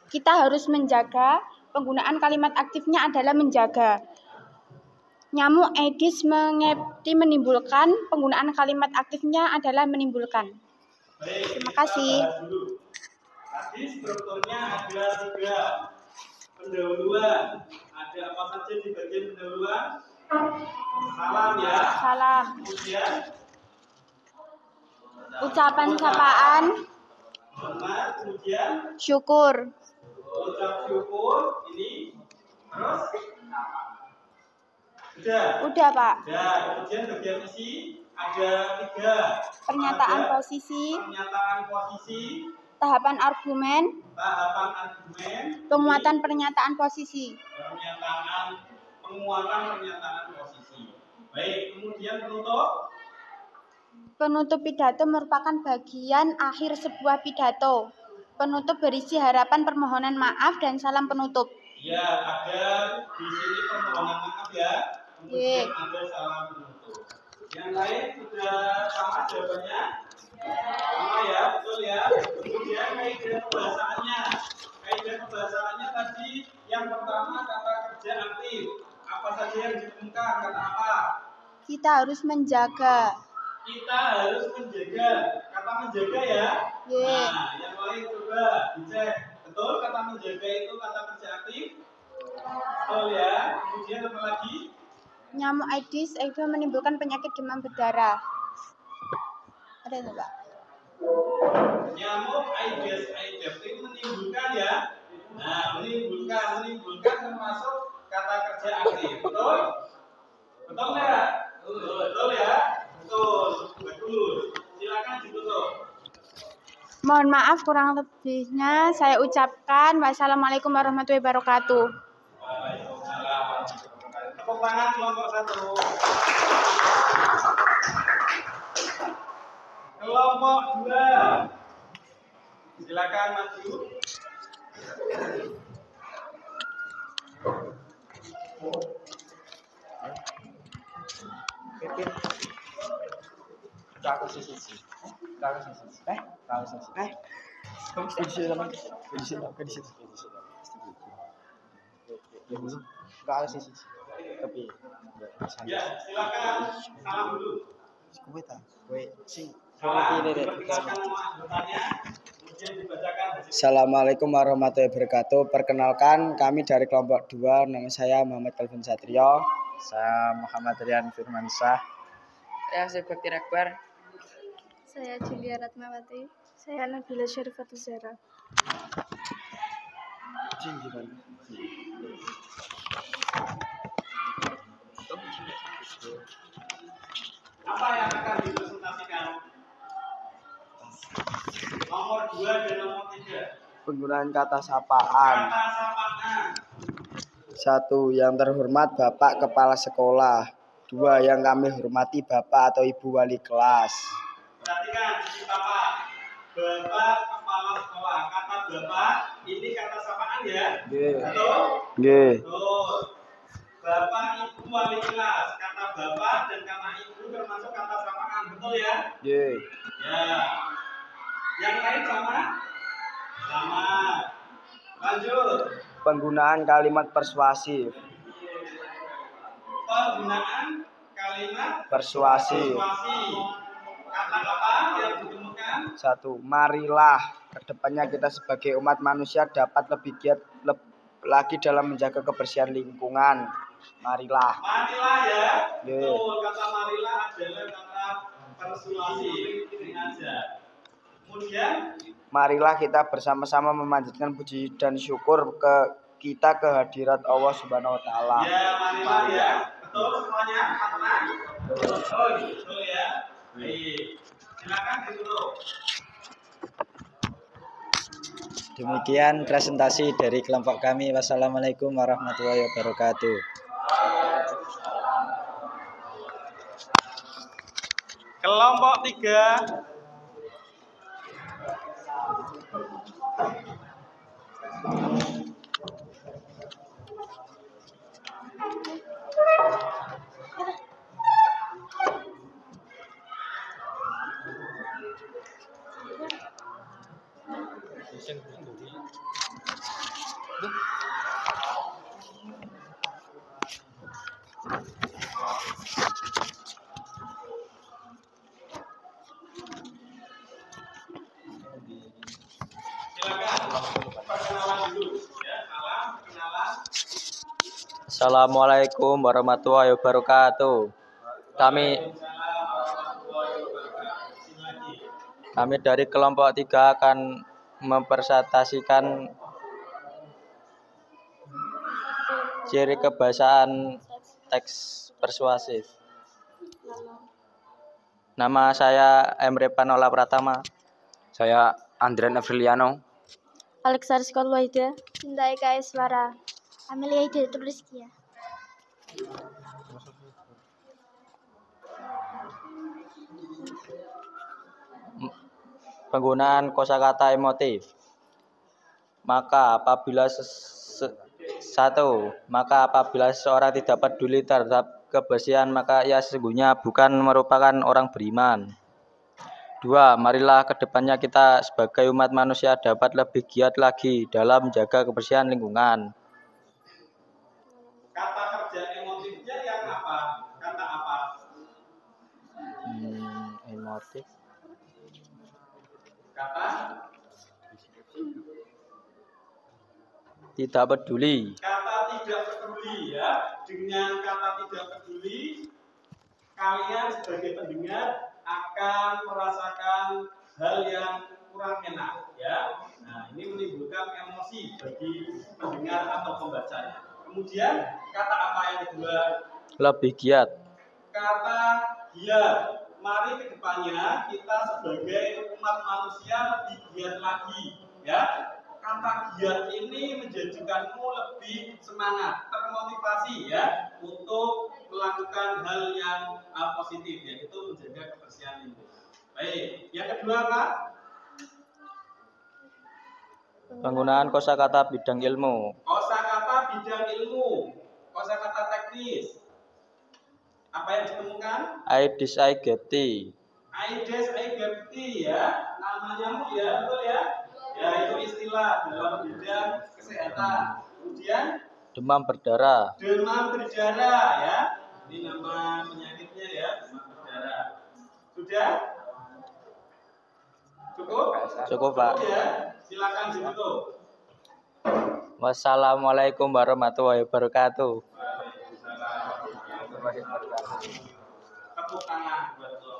Kita harus menjaga. Penggunaan kalimat aktifnya adalah menjaga. Nyamuk Aedes aegypti menimbulkan. Penggunaan kalimat aktifnya adalah menimbulkan. Terima kasih. Tadi strukturnya ada 3 pendahuluan. Ada apa saja di bagian pendahuluan? Salam ya. Salam. Kemudian Ucapan sapaan. hormat. Kemudian Syukur. ucap syukur. Ini terus Udah, Pak. Udah. Kemudian bagian isi ada 3. Pernyataan posisi, tahapan argumen, penguatan pernyataan posisi. Penguatan pernyataan posisi. Baik, kemudian penutup. Penutup pidato merupakan bagian akhir sebuah pidato. Penutup berisi harapan, permohonan maaf, dan salam penutup. Ya, ada di sini permohonan maaf ya. Kemudian ada salam penutup. Yang lain sudah sama jawabannya? Sama ya, betul ya. Kemudian kaidah pembahasannya. Kaidah pembahasannya tadi yang pertama kata kerja aktif. Apa saja yang ditemukan? Kata apa? Kita harus menjaga. Kita harus menjaga. Kata menjaga ya. Nah, yang lain coba dicek. Betul kata menjaga itu kata kerja aktif? Betul ya. Kemudian apa lagi? Nyamuk Aedes aegypti menimbulkan penyakit demam berdarah. Ada nggak, Pak? Nyamuk Aedes aegypti menimbulkan ya. Nah, menimbulkan termasuk kata kerja aktif. Betul? Betul nggak? Betul ya. Betul. Bagus. Silakan ditutup. Mohon maaf kurang lebihnya saya ucapkan. Wassalamualaikum warahmatullahi wabarakatuh. Waalaikumsalam. Tepuk tangan kelompok 1. Kelompok 2. Silakan maju. Ya, silakan salam dulu. Assalamualaikum warahmatullahi wabarakatuh. Perkenalkan, kami dari kelompok 2. Nama saya Muhammad Calvin Satrio. Saya Muhammad Rian Firmansyah. Saya Sebakti Akbar. Saya Julia Ratmawati. Saya Nabila Syarifatul Zahra. Apa yang akan dipresentasikan? Nomor 2 dan nomor 3. Penggunaan kata sapaan. Kata sapaan. 1. Yang terhormat Bapak Kepala Sekolah. 2. Yang kami hormati Bapak atau Ibu Wali kelas. Perhatikan sisi Bapak. Bapak Kepala Sekolah. Kata Bapak ini kata sapaan ya? Betul? Betul. Bapak Ibu Wali kelas. Kata Bapak dan kata Ibu termasuk kata sapaan. Betul ya? Ya. Yang lain sama? Sama. Lanjut. Penggunaan kalimat persuasif. Penggunaan kalimat Persuasif. Kata apa yang ditemukan? 1. Marilah kedepannya kita sebagai umat manusia dapat lebih giat lagi dalam menjaga kebersihan lingkungan. Marilah. Marilah ya. Ye. Betul, kata marilah adalah kata persuasif. Ini aja. Kemudian Marilah kita bersama-sama memanjatkan puji dan syukur kita kehadirat Allah Subhanahu wa taala. ya marilah ya. Betul semuanya? Tenang. Betul ya. Baik. Silakan ditutup. Demikian presentasi dari kelompok kami. Wassalamualaikum warahmatullahi wabarakatuh. Kelompok 3. Assalamualaikum warahmatullahi wabarakatuh. Kami dari kelompok 3 akan mempresentasikan ciri kebahasaan teks persuasif. Nama saya Emre Panola Pratama. Saya Andrian Afriliano. Alexander Skolwaida. Cinta Eka Iswara. Amelia Hidayat Rizkia. Penggunaan kosakata emotif. Maka apabila seseorang tidak peduli terhadap kebersihan, maka ia sesungguhnya bukan merupakan orang beriman. 2. Marilah kedepannya kita sebagai umat manusia dapat lebih giat lagi dalam menjaga kebersihan lingkungan. Kata kerja emotifnya yang apa? Kata apa? Emotif. Kata tidak peduli. Kata tidak peduli ya. Dengan kata tidak peduli, kalian sebagai pendengar akan merasakan hal yang kurang enak ya. Nah, ini menimbulkan emosi bagi pendengar atau pembacanya. Kemudian kata apa yang kedua? Lebih giat. Kata giat. Mari kedepannya kita sebagai umat manusia lebih giat lagi ya. Kata giat ini menjadikanmu lebih semangat, termotivasi ya untuk melakukan hal yang positif, yaitu menjaga kebersihan lingkungan. Baik, yang kedua apa? Penggunaan kosakata bidang ilmu. Kosakata bidang ilmu, kosakata teknis. Apa yang ditemukan? Aedes aegypti. Aedes aegypti ya, namanya ya, betul ya? Ya, itu istilah dalam bidang kesehatan. Kemudian demam berdarah. Demam berdarah ya. Ini nama penyakitnya ya, demam berdarah. Sudah? Cukup? Cukup, Pak. Ya, silakan ditutup. Wassalamualaikum warahmatullahi wabarakatuh. Tepuk tangan buat lo.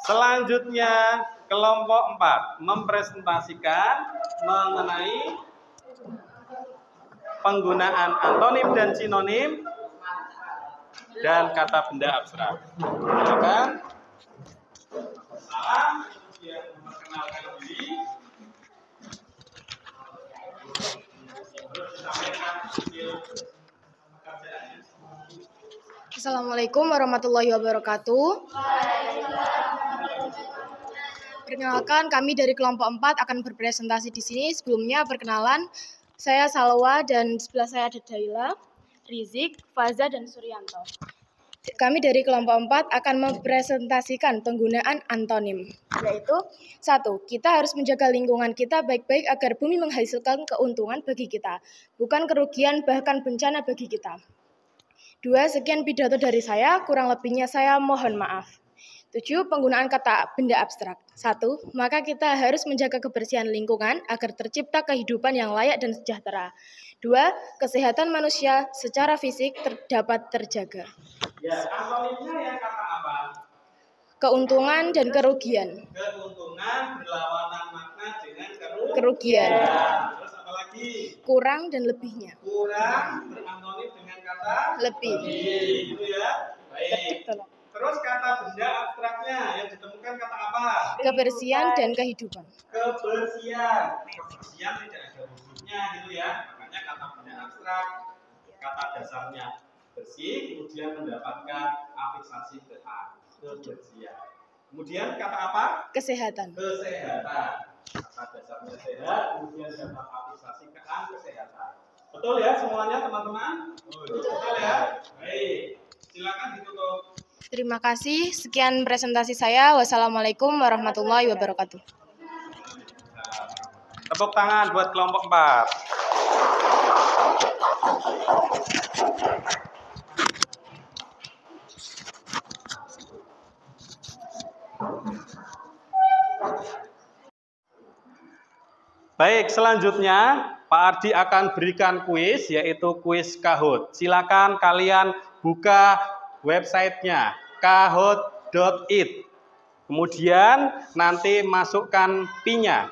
Selanjutnya kelompok 4 mempresentasikan mengenai penggunaan antonim dan sinonim dan kata benda abstrak. Silakan. Salam, kemudian memperkenalkan diri. Assalamualaikum warahmatullahi wabarakatuh. Perkenalkan, kami dari kelompok 4 akan berpresentasi di sini. Sebelumnya perkenalan, saya Salwa dan sebelah saya ada Daila, Rizik, Faza dan Suryanto. Kami dari kelompok 4 akan mempresentasikan penggunaan antonim, yaitu 1. Kita harus menjaga lingkungan kita baik-baik agar bumi menghasilkan keuntungan bagi kita, bukan kerugian bahkan bencana bagi kita. 2. Sekian pidato dari saya, kurang lebihnya saya mohon maaf. 7. Penggunaan kata benda abstrak. 1. Maka kita harus menjaga kebersihan lingkungan agar tercipta kehidupan yang layak dan sejahtera. 2. Kesehatan manusia secara fisik dapat terjaga. Ya, antonimnya yang kata apa? Keuntungan dan kerugian. Keuntungan berlawanan makna dengan Kerugian. Ya, terus apa lagi? Kurang dan lebihnya. Kurang berantonim dengan kata Lebih. Gitu ya. Baik. Terus kata benda abstraknya yang ditemukan kata apa? Kebersihan dan kehidupan. Kebersihan. Kebersihan tidak ada wujudnya gitu ya. Makanya kata benda abstrak, kata dasarnya bersih, kemudian mendapatkan afiksasi ke A. Kebersihan. Kemudian kata apa? Kesehatan. Kesehatan. Kata dasarnya sehat, kemudian dapat afiksasi ke A, kesehatan. Betul ya semuanya teman-teman? Betul ya? Baik. Silakan ditutup. Terima kasih. Sekian presentasi saya. Wassalamualaikum warahmatullahi wabarakatuh. Tepuk tangan buat kelompok 4. Baik, selanjutnya Pak Ardi akan berikan kuis, yaitu kuis Kahoot. Silakan kalian buka websitenya kahoot.it. Kemudian nanti masukkan PIN-nya.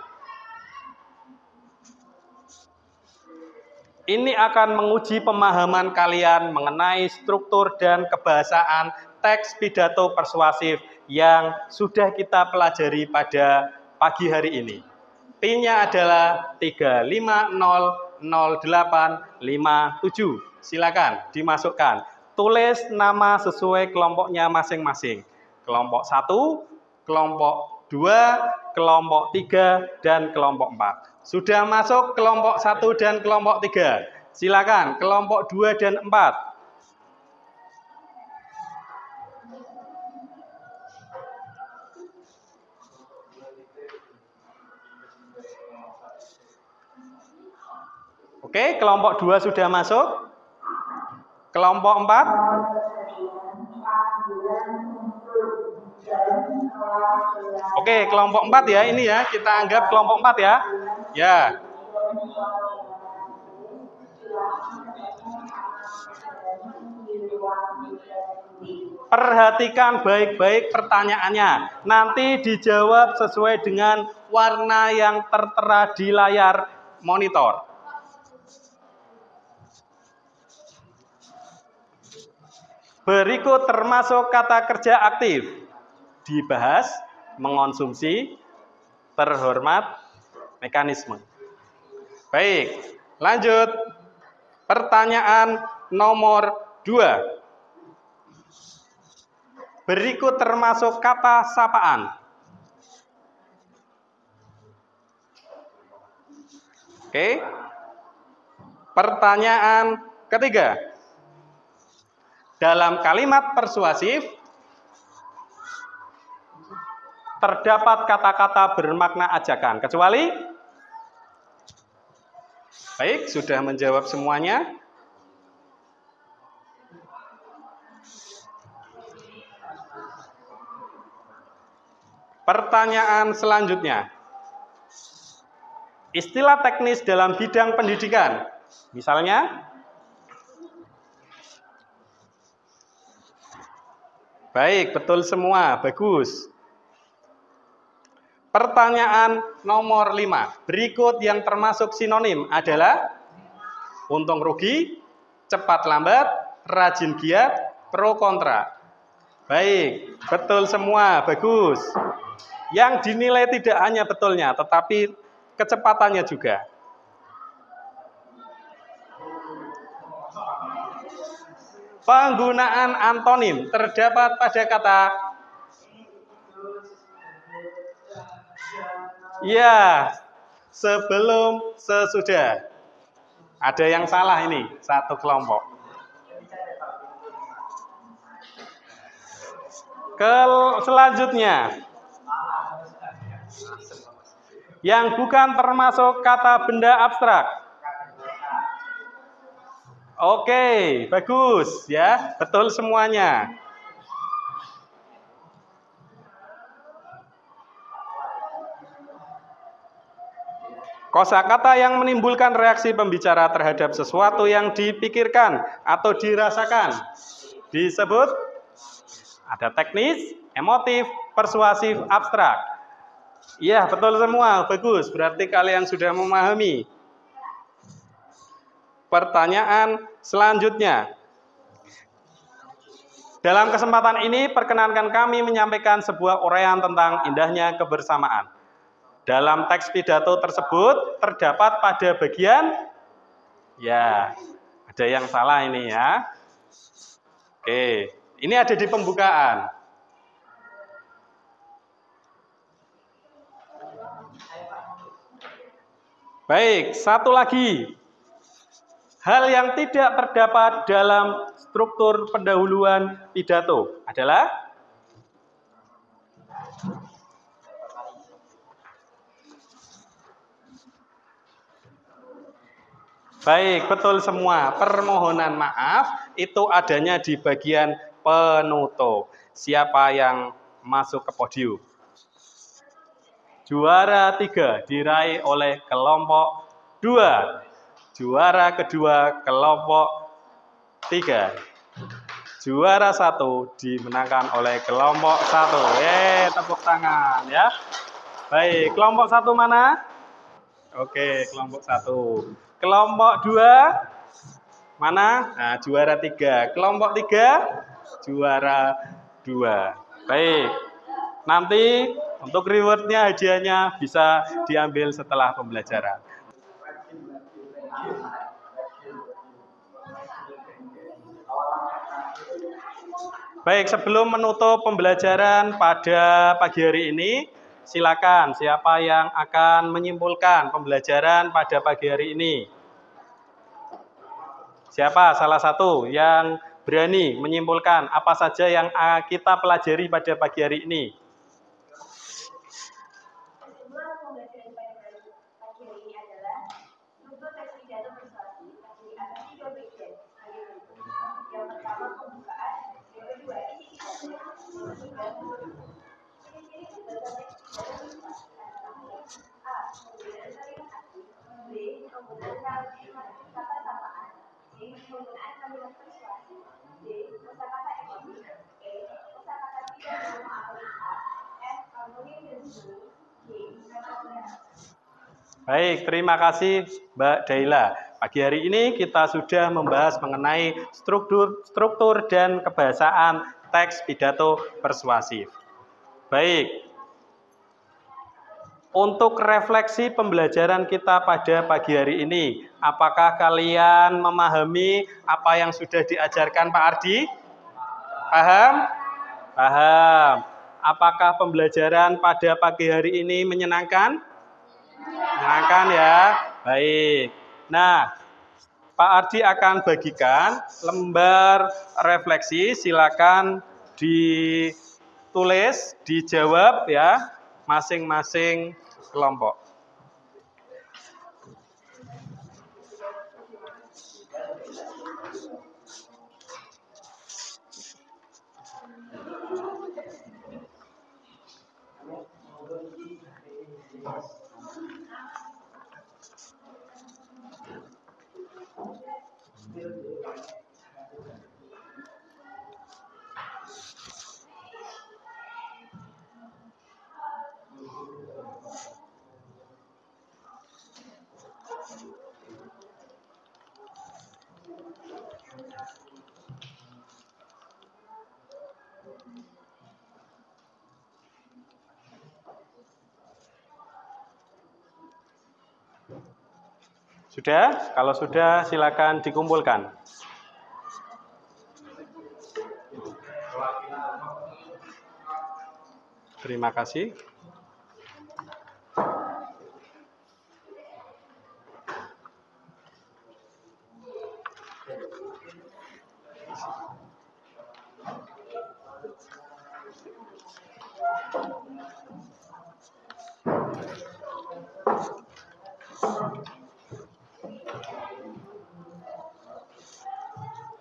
Ini akan menguji pemahaman kalian mengenai struktur dan kebahasaan teks pidato persuasif yang sudah kita pelajari pada pagi hari ini. PIN-nya adalah 3500857. Silakan dimasukkan. Tulis nama sesuai kelompoknya masing-masing. Kelompok 1, kelompok 2, kelompok 3, dan kelompok 4. Sudah masuk kelompok 1 dan kelompok 3. Silakan kelompok 2 dan 4. Oke, kelompok 2 sudah masuk. Kelompok 4. Oke, kelompok 4 ya, ini ya, kita anggap kelompok 4 ya. Ya. Perhatikan baik-baik pertanyaannya. Nanti dijawab sesuai dengan warna yang tertera di layar monitor. Berikut termasuk kata kerja aktif. Dibahas, mengonsumsi, terhormat, mekanisme. Baik, lanjut. Pertanyaan nomor 2. Berikut termasuk kata sapaan. Oke. Pertanyaan ketiga. Dalam kalimat persuasif, terdapat kata-kata bermakna ajakan, kecuali? Baik, sudah menjawab semuanya. Pertanyaan selanjutnya. Istilah teknis dalam bidang pendidikan. Misalnya, baik, betul semua, bagus. Pertanyaan nomor 5. Berikut yang termasuk sinonim adalah untung rugi, cepat lambat, rajin giat, pro kontra. Baik, betul semua, bagus. Yang dinilai tidak hanya betulnya, tetapi kecepatannya juga. Penggunaan antonim terdapat pada kata ya, sebelum, sesudah. Ada yang salah ini, satu kelompok. Selanjutnya, yang bukan termasuk kata benda abstrak. Oke, bagus ya, betul semuanya. Kosakata yang menimbulkan reaksi pembicara terhadap sesuatu yang dipikirkan atau dirasakan disebut ada teknis, emotif, persuasif, abstrak. Iya, betul semua, bagus. Berarti kalian sudah memahami. Pertanyaan selanjutnya. Dalam kesempatan ini, perkenankan kami menyampaikan sebuah uraian tentang indahnya kebersamaan. Dalam teks pidato tersebut terdapat pada bagian, ya, ada yang salah ini ya. Oke, ini ada di pembukaan. Baik, satu lagi. Hal yang tidak terdapat dalam struktur pendahuluan pidato adalah baik, betul semua. Permohonan maaf itu adanya di bagian penutup. Siapa yang masuk ke podium? Juara 3 diraih oleh kelompok 2. Juara kedua kelompok 3. Juara 1 dimenangkan oleh kelompok 1. Tepuk tangan ya. Baik, kelompok 1 mana? Oke, kelompok 1. Kelompok 2 mana? Nah, juara 3. Kelompok 3 juara 2. Baik. Nanti untuk rewardnya, hadiahnya bisa diambil setelah pembelajaran. Baik, sebelum menutup pembelajaran pada pagi hari ini, silakan siapa yang akan menyimpulkan pembelajaran pada pagi hari ini? Siapa salah satu yang berani menyimpulkan apa saja yang kita pelajari pada pagi hari ini? Baik, terima kasih Mbak Daila. Pagi hari ini kita sudah membahas mengenai struktur dan kebahasaan teks pidato persuasif. Baik, untuk refleksi pembelajaran kita pada pagi hari ini, apakah kalian memahami apa yang sudah diajarkan Pak Ardi? Paham? Paham. Apakah pembelajaran pada pagi hari ini menyenangkan? Menyenangkan ya? Baik. Nah, Pak Ardi akan bagikan lembar refleksi, silakan ditulis, dijawab ya, masing-masing kelompok. Sudah? Kalau sudah, silakan dikumpulkan. Terima kasih.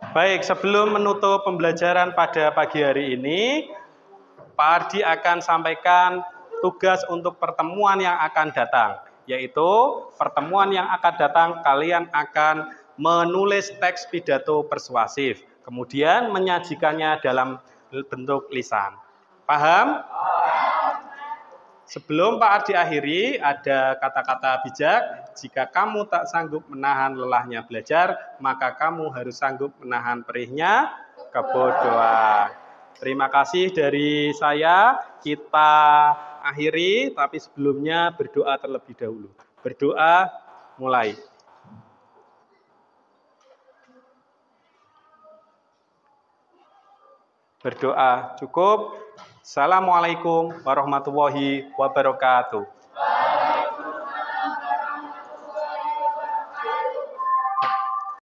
Baik, sebelum menutup pembelajaran pada pagi hari ini, Pak Ardi akan sampaikan tugas untuk pertemuan yang akan datang, yaitu pertemuan yang akan datang kalian akan menulis teks pidato persuasif, kemudian menyajikannya dalam bentuk lisan. Paham? Sebelum Pak Ardi akhiri, ada kata-kata bijak. Jika kamu tak sanggup menahan lelahnya belajar, maka kamu harus sanggup menahan perihnya kebodohan. Terima kasih dari saya. Kita akhiri, tapi sebelumnya berdoa terlebih dahulu. Berdoa, mulai. Berdoa cukup. Assalamualaikum warahmatullahi wabarakatuh.